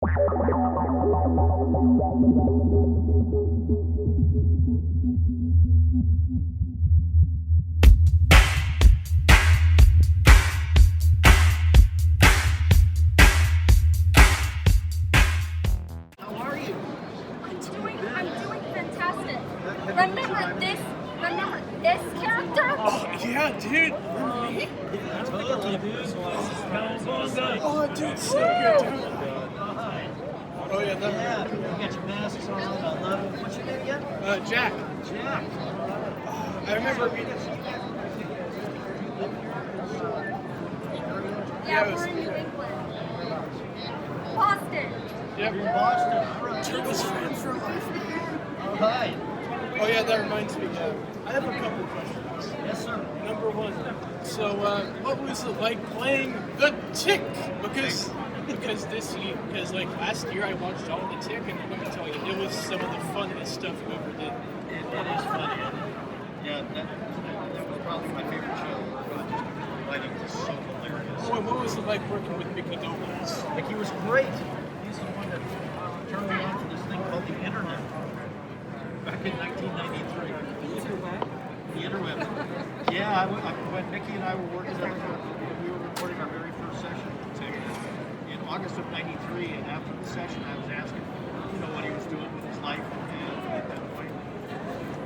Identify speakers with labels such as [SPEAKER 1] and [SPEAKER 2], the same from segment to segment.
[SPEAKER 1] I'm doing fantastic. Remember this character?
[SPEAKER 2] Oh, yeah, dude. Me? Oh, dude, so good, dude. Oh, yeah, that
[SPEAKER 3] You got your masks on. I love it. What's your name again?
[SPEAKER 2] Jack.
[SPEAKER 3] Jack.
[SPEAKER 2] I remember.
[SPEAKER 1] Yeah, we're in New England. Boston.
[SPEAKER 2] Yep.
[SPEAKER 3] You're in Boston.
[SPEAKER 2] Turtles fan for life.
[SPEAKER 3] All right.
[SPEAKER 2] Oh, yeah, that reminds me. I have a couple questions.
[SPEAKER 3] Yes, sir.
[SPEAKER 2] Number one. So, what was it like playing the Tick? Because like last year I watched all the Tick, and let me tell you, it was some of the funnest stuff we ever did.
[SPEAKER 3] It is funny. Yeah, that was probably my favorite show. Just writing was so hilarious.
[SPEAKER 2] Oh, and what was it like working with Mickey Dolenz?
[SPEAKER 3] Like, he was great. He's the one that turned me on to this thing called the internet back in 1993. The interweb. Yeah, when Mickey and I were working on it, we were recording our very first session in August of '93, and after the session, I was asking, what he was doing with his life at that point.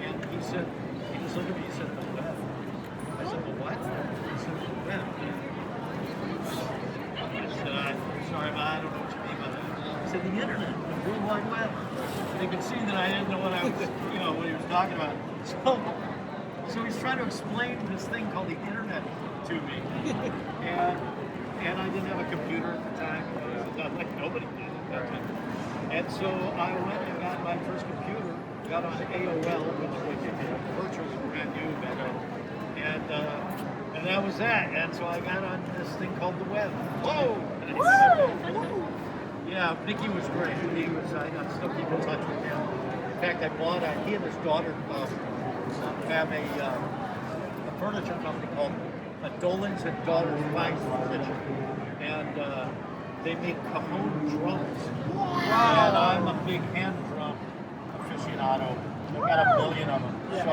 [SPEAKER 3] And he just looked at me, he said, the web. I said, the what? He said, the web. I said, sorry, man, I don't know what you mean by that. He said, the internet, the World Wide Web. And you could see that I didn't know what what he was talking about. So he's trying to explain this thing called the internet to me. And I didn't have a computer at the time. Like nobody did at that time. And so I went and got my first computer, got on AOL, which was virtually brand new back then. And that was that. And so I got on this thing called the web. Whoa! Yeah, Mickey was great. I still keep in touch with him. In fact, he and his daughter have a furniture company called Dolenz and Daughters Fine Furniture. And they make cajon drums. Wow. And I'm a big hand drum aficionado. I've got a million of them. Yeah. So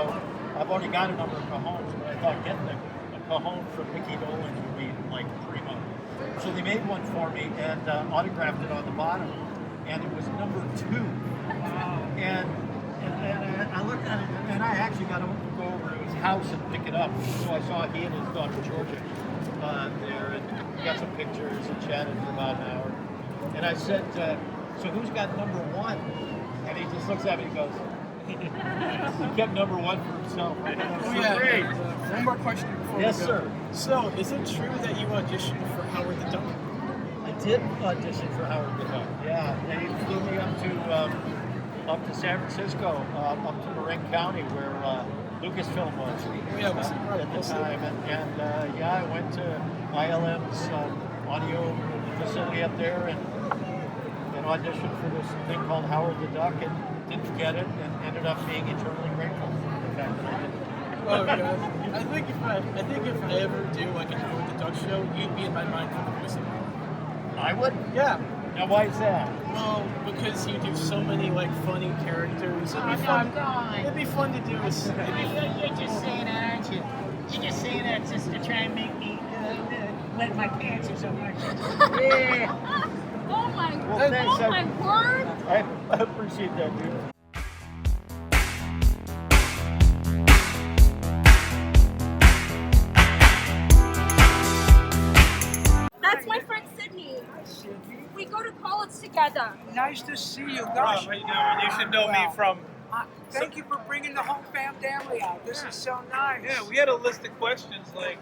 [SPEAKER 3] I've already got a number of cajons, but I thought getting a cajon from Mickey Dolenz would be like primo. So they made one for me and autographed it on the bottom, and it was number 2. Wow. And I looked at it, and I actually got to go over to his house and pick it up. So I saw he and his daughter Georgia there, and got some pictures and chatted for about an hour. And I said, so who's got number 1? And he just looks at me and goes, he kept number 1 for himself.
[SPEAKER 2] Great. One more question before
[SPEAKER 3] yes,
[SPEAKER 2] we go.
[SPEAKER 3] sir.
[SPEAKER 2] So, is it true that you auditioned for Howard the Duck?
[SPEAKER 3] I did audition for Howard the Duck. Yeah, they flew me up to San Francisco, up to Marin County, where Lucasfilm was at the time. And I went to ILM's audio facility up there and auditioned for this thing called Howard the Duck, and didn't get it, and ended up being eternally grateful for the fact that I didn't.
[SPEAKER 2] Oh god! I think if I ever do like a Howard the Duck show, you'd be in my mind for the voice of it.
[SPEAKER 3] I would?
[SPEAKER 2] Yeah.
[SPEAKER 3] Now why is that?
[SPEAKER 2] Well, because you do so many like funny characters. It'd be fun to do.
[SPEAKER 4] You're just saying that, aren't you? You're just saying that just to try and make me wet my pants or so much. Yeah.
[SPEAKER 1] Oh my!
[SPEAKER 3] Well, thanks,
[SPEAKER 1] oh my word!
[SPEAKER 3] I appreciate that, dude.
[SPEAKER 1] That's my friend Sydney. We go to college together.
[SPEAKER 5] Nice to see you, gosh.
[SPEAKER 2] How you doing? You should know me from.
[SPEAKER 5] Thank you for bringing the whole family out. This is so nice.
[SPEAKER 6] Yeah, we had a list of questions like,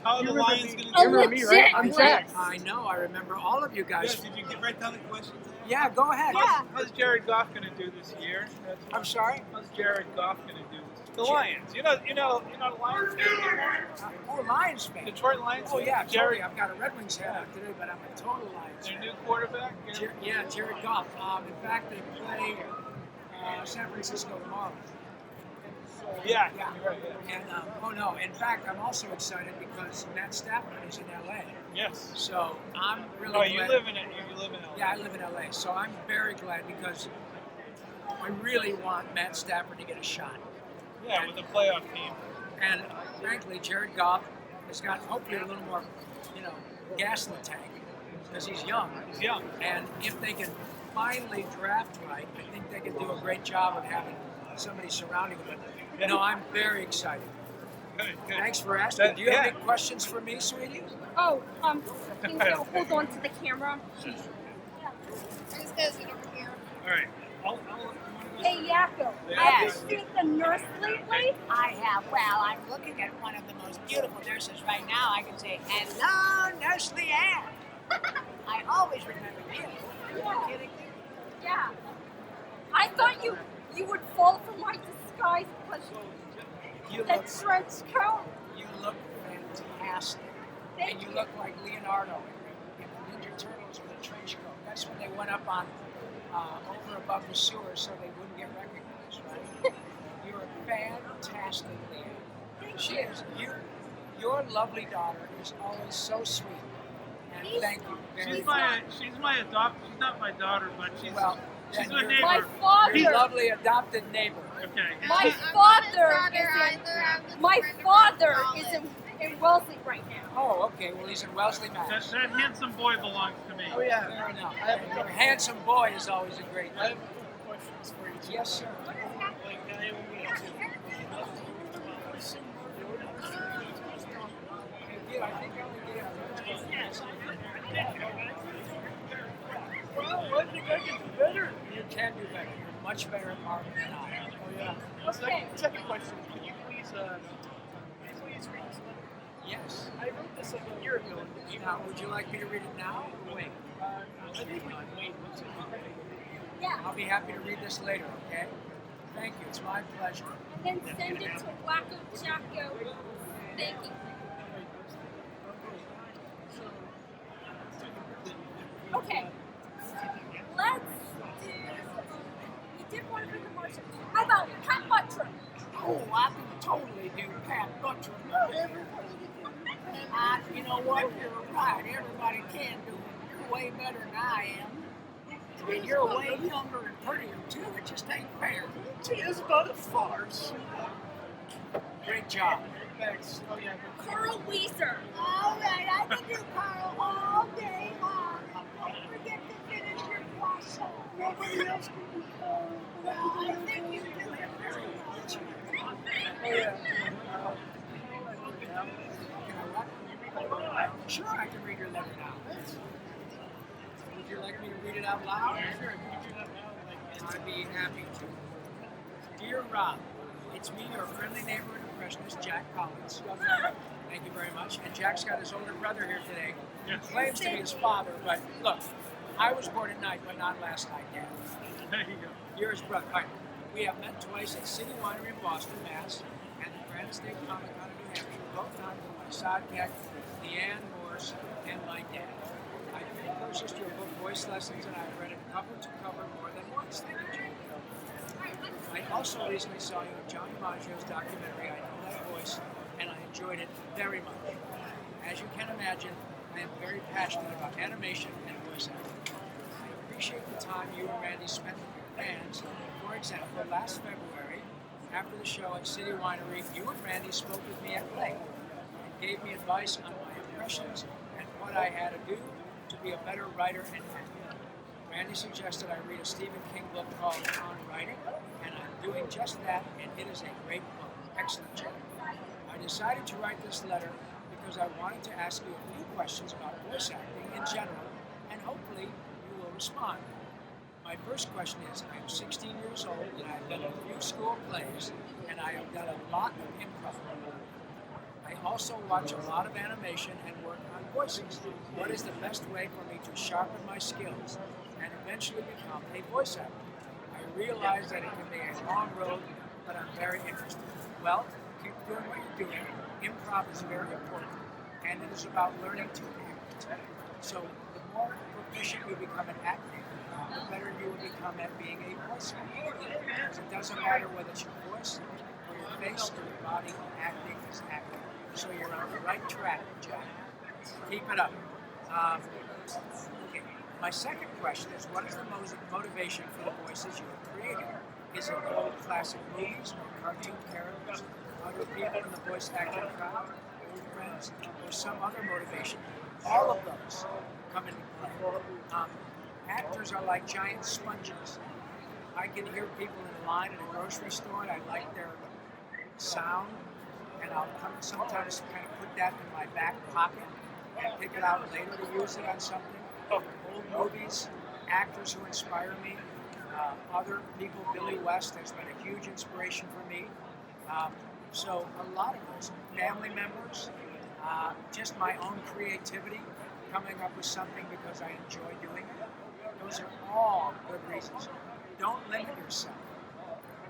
[SPEAKER 6] how are the Lions going to
[SPEAKER 1] Oh,
[SPEAKER 6] do?
[SPEAKER 1] remember me, right? I'm Jack.
[SPEAKER 5] I know. I remember all of you guys.
[SPEAKER 6] Yeah, did you get right down the questions?
[SPEAKER 5] Yeah, go ahead.
[SPEAKER 1] Yeah.
[SPEAKER 6] How's Jared Goff going to do this year?
[SPEAKER 5] I'm sorry?
[SPEAKER 6] How's Jared Goff going to do this? The Lions. You're not a Lions fan anymore?
[SPEAKER 5] Lions fan.
[SPEAKER 6] Detroit Lions
[SPEAKER 5] Oh,
[SPEAKER 6] fan?
[SPEAKER 5] yeah,
[SPEAKER 6] Jared,
[SPEAKER 5] totally. I've got a Red Wings hat on today, but I'm a total Lions
[SPEAKER 6] their
[SPEAKER 5] fan.
[SPEAKER 6] new quarterback?
[SPEAKER 5] Jared Goff. In fact, they play San Francisco tomorrow.
[SPEAKER 6] Yeah.
[SPEAKER 5] Yeah.
[SPEAKER 6] You're right, yeah.
[SPEAKER 5] And oh no, in fact, I'm also excited because Matt Stafford is in LA.
[SPEAKER 6] Yes.
[SPEAKER 5] So I'm really
[SPEAKER 6] Oh, you
[SPEAKER 5] glad.
[SPEAKER 6] live in it. You live in LA.
[SPEAKER 5] Yeah, I live in LA. So I'm very glad because I really want Matt Stafford to get a shot.
[SPEAKER 6] Yeah, with a playoff team.
[SPEAKER 5] And frankly, Jared Goff has got hopefully a little more, gas in the tank because he's young.
[SPEAKER 6] He's young.
[SPEAKER 5] And if they can finally draft right, I think they can do a great job of having somebody surrounding them.
[SPEAKER 6] Yeah.
[SPEAKER 5] No, I'm very excited.
[SPEAKER 6] Good, good.
[SPEAKER 5] Thanks for asking. Do you have
[SPEAKER 6] Yeah.
[SPEAKER 5] any questions for me, sweetie?
[SPEAKER 1] Oh, can you hold on to the camera?
[SPEAKER 7] These guys get over here.
[SPEAKER 6] All right.
[SPEAKER 1] Hey, Yakko,
[SPEAKER 6] Yeah.
[SPEAKER 1] have you seen the nurse lately?
[SPEAKER 4] I have. Well, I'm looking at one of the most beautiful nurses right now. I can say, hello, Nurse Leanne. I always remember you. Are you kidding me?
[SPEAKER 1] Yeah. I thought you would fall for my disguise because
[SPEAKER 5] You
[SPEAKER 1] that
[SPEAKER 5] look,
[SPEAKER 1] trench coat.
[SPEAKER 5] you look fantastic.
[SPEAKER 1] Thank
[SPEAKER 5] And you
[SPEAKER 1] you.
[SPEAKER 5] look like Leonardo in the Ninja Turtles with a trench coat. That's when they went up on over above the sewer so they wouldn't get recognized, right? You're a fantastic Leanne. She is. Your lovely daughter is always so sweet. And thank you very
[SPEAKER 6] She's
[SPEAKER 5] much.
[SPEAKER 6] my she's not my daughter, but she's
[SPEAKER 5] Well,
[SPEAKER 6] she's
[SPEAKER 5] then
[SPEAKER 6] my
[SPEAKER 5] you're-
[SPEAKER 6] neighbor.
[SPEAKER 1] My father.
[SPEAKER 5] Your lovely adopted neighbor.
[SPEAKER 6] Okay.
[SPEAKER 1] My
[SPEAKER 7] I'm
[SPEAKER 1] father
[SPEAKER 7] not his daughter
[SPEAKER 1] is in-
[SPEAKER 7] either. I'm just a
[SPEAKER 1] My
[SPEAKER 7] friend of
[SPEAKER 1] father
[SPEAKER 7] college.
[SPEAKER 1] is in Wellesley right now.
[SPEAKER 5] Oh, okay. Well, he's in Wellesley, Mass.
[SPEAKER 6] That handsome boy belongs to me.
[SPEAKER 5] Oh, yeah. Fair enough. Your handsome boy is always a great
[SPEAKER 2] I
[SPEAKER 5] thing.
[SPEAKER 2] have a couple questions for you.
[SPEAKER 5] Yes, sir.
[SPEAKER 2] Like,
[SPEAKER 5] Yeah, I think I only did.
[SPEAKER 2] well, I think I can do better.
[SPEAKER 5] You can do better. You're much better at marketing than I am.
[SPEAKER 2] Oh yeah. Second question. Can you please read this letter?
[SPEAKER 5] Yes.
[SPEAKER 2] I wrote this like a year ago.
[SPEAKER 5] Now, would you like me to read it now?
[SPEAKER 2] Wait. I think we can wait.
[SPEAKER 1] Yeah.
[SPEAKER 5] I'll be happy to read this later, okay? Thank you. It's my pleasure.
[SPEAKER 1] And then send it to Wacko Jacko. Thank you. Okay. Let's do. You did want to do the Martian. How about Pat Buttram?
[SPEAKER 5] Oh, I can totally do Pat Buttram. Not everybody can. You know what? You're right. Everybody can do it. You're way better than I am. And you're way younger and prettier, too. It just ain't fair.
[SPEAKER 2] It is about a farce.
[SPEAKER 5] Great job.
[SPEAKER 2] Thanks. Oh yeah.
[SPEAKER 1] Carl Weiser.
[SPEAKER 4] All right, I can do Carl all day long. Don't forget to finish your croissant.
[SPEAKER 2] Nobody else can do Carl.
[SPEAKER 4] Well, I think you do it very well.
[SPEAKER 2] Oh yeah.
[SPEAKER 5] Sure, I can read your letter now. Would you like me to read it out loud?
[SPEAKER 2] Sure.
[SPEAKER 5] I'd be happy to. Dear Rob, it's me, your friendly neighborhood impressionist, Jack Collins. Thank you very much. And Jack's got his older brother here today.
[SPEAKER 6] Yes.
[SPEAKER 5] He claims to be his father, but look, I was born at night, but not last night, Dad.
[SPEAKER 6] There you go.
[SPEAKER 5] You're his brother. All right. We have met twice at City Winery in Boston, Mass, and the Granite State Comic-Con in New Hampshire, both times with my sidekick, Leanne Morse, and my dad. I purchased your book, Voice Lessons, and I've read it cover to cover more than once. Thank you, Jane. I also recently saw you in John DiMaggio's documentary, I Know That Voice, and I enjoyed it very much. As you can imagine, I am very passionate about animation and voice acting. I appreciate the time you and Randy spent with your fans. For example, last February, after the show at City Winery, you and Randy spoke with me at length and gave me advice on my impressions and what I had to do to be a better writer and actor. Randy suggested I read a Stephen King book called On Writing, and I'm doing just that, and it is a great book. Excellent job. I decided to write this letter because I wanted to ask you a few questions about voice acting in general, and hopefully you will respond. My first question is, I am 16 years old, and I have done a few school plays, and I have done a lot of improv. I also watch a lot of animation and work on voices. What is the best way for me to sharpen my skills and eventually become a voice actor? I realize that it can be a long road, but I'm very interested. Well, keep doing what you're doing. Improv is very important, and it is about learning to act. So the more proficient you become at acting, the better you will become at being a voice actor. Because it doesn't matter whether it's your voice or your face and the body, acting is acting. So you're on the right track, Jack. Keep it up. Okay. My second question is, what is the motivation for the voices you are creating? Is it old classic movies or cartoon characters, other people in the voice acting crowd, old friends, or some other motivation? All of those come into play. Actors are like giant sponges. I can hear people in line at a grocery store and I like their sound, and I'll sometimes kind of put that in my back pocket and pick it out later to use it on something. Old movies, actors who inspire me, other people. Billy West has been a huge inspiration for me. So a lot of those family members, just my own creativity, coming up with something because I enjoy doing it. Those are all good reasons. Don't limit yourself.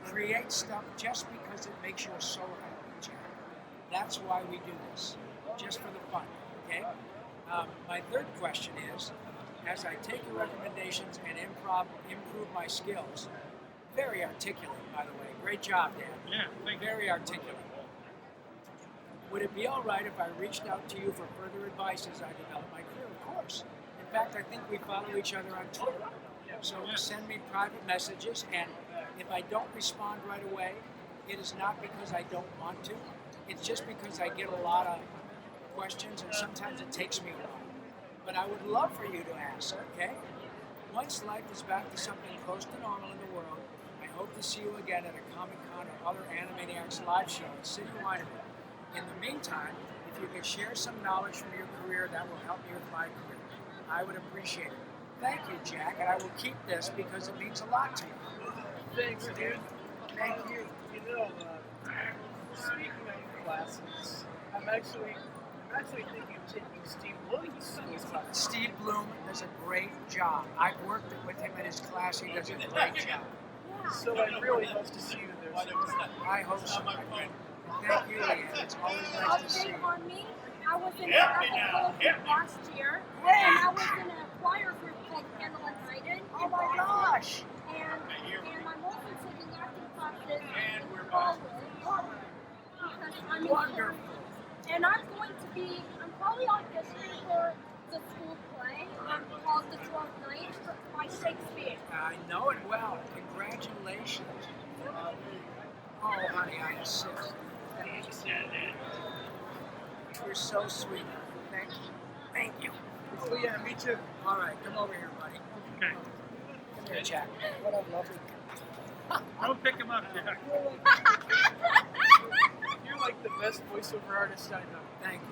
[SPEAKER 5] Create stuff just because it makes your soul happy, Jack. That's why we do this, just for the fun, okay? My third question is, as I take your recommendations and improve my skills, very articulate, by the way. Great job, Dan.
[SPEAKER 6] Yeah, thank you.
[SPEAKER 5] Very articulate. Would it be all right if I reached out to you for further advice as I develop my career? Of course. In fact, I think we follow each other on Twitter. So send me private messages, and if I don't respond right away, it is not because I don't want to. It's just because I get a lot of questions, and sometimes it takes me a while. But I would love for you to ask, okay? Once life is back to something close to normal in the world, I hope to see you again at a Comic-Con or other Animaniacs live show at City Winery. In the meantime, if you could share some knowledge from your career, that will help me with my career. I would appreciate it. Thank you, Jack, and I will keep this because it means a lot to me.
[SPEAKER 2] Thanks, dude.
[SPEAKER 5] Thank you.
[SPEAKER 2] You know, speaking of classes, I'm actually thinking of taking Steve Bloom's class.
[SPEAKER 5] Steve Bloom does a great job. I've worked with him in his class. He does a great job.
[SPEAKER 2] So I really hope to see you there sometime.
[SPEAKER 5] I hope so, my friend. Thank you, Leanne. It's always nice to see you.
[SPEAKER 1] Update on me. I was in a group last year, and I was in a choir group called Candle and Maiden.
[SPEAKER 5] Oh my gosh!
[SPEAKER 1] And I'm also taking acting classes in college because I'm in
[SPEAKER 5] Wonderful.
[SPEAKER 1] and I'm probably auditioning for the school play called The 12th Night by Shakespeare.
[SPEAKER 5] I know it well. Congratulations. Oh, honey, I insist. You're so sweet. Thank you. Thank you.
[SPEAKER 2] Oh yeah, me too.
[SPEAKER 5] All right, come over here, buddy.
[SPEAKER 6] Okay.
[SPEAKER 5] Come here, Jack. What a lovely.
[SPEAKER 6] Don't pick him up, Jack.
[SPEAKER 2] You're like the best voiceover artist I know.
[SPEAKER 5] Thank you.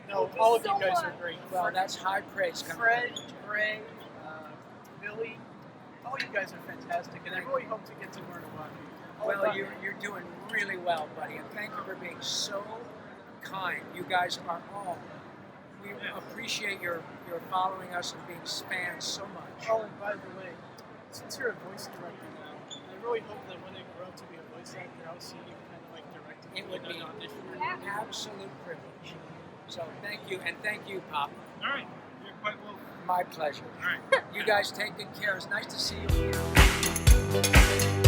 [SPEAKER 2] No, all of you guys are great.
[SPEAKER 5] Well, that's high praise. Coming
[SPEAKER 2] Fred, Ray, Billy, all you guys are fantastic, and I really hope to get to learn about you.
[SPEAKER 5] Well, you're doing really well, buddy, and thank you for being so kind. You guys are all. We appreciate your following us and being spanned so much.
[SPEAKER 2] Oh, and by the way, since you're a voice director now, I really hope that when I grow up to be a voice actor, I'll see you kind of like directing.
[SPEAKER 5] It would be
[SPEAKER 2] an audition.
[SPEAKER 5] an absolute privilege. So thank you, and thank you, Pop.
[SPEAKER 6] All right. You're quite welcome.
[SPEAKER 5] My pleasure.
[SPEAKER 6] All right.
[SPEAKER 5] You guys take good care. It's nice to see you again.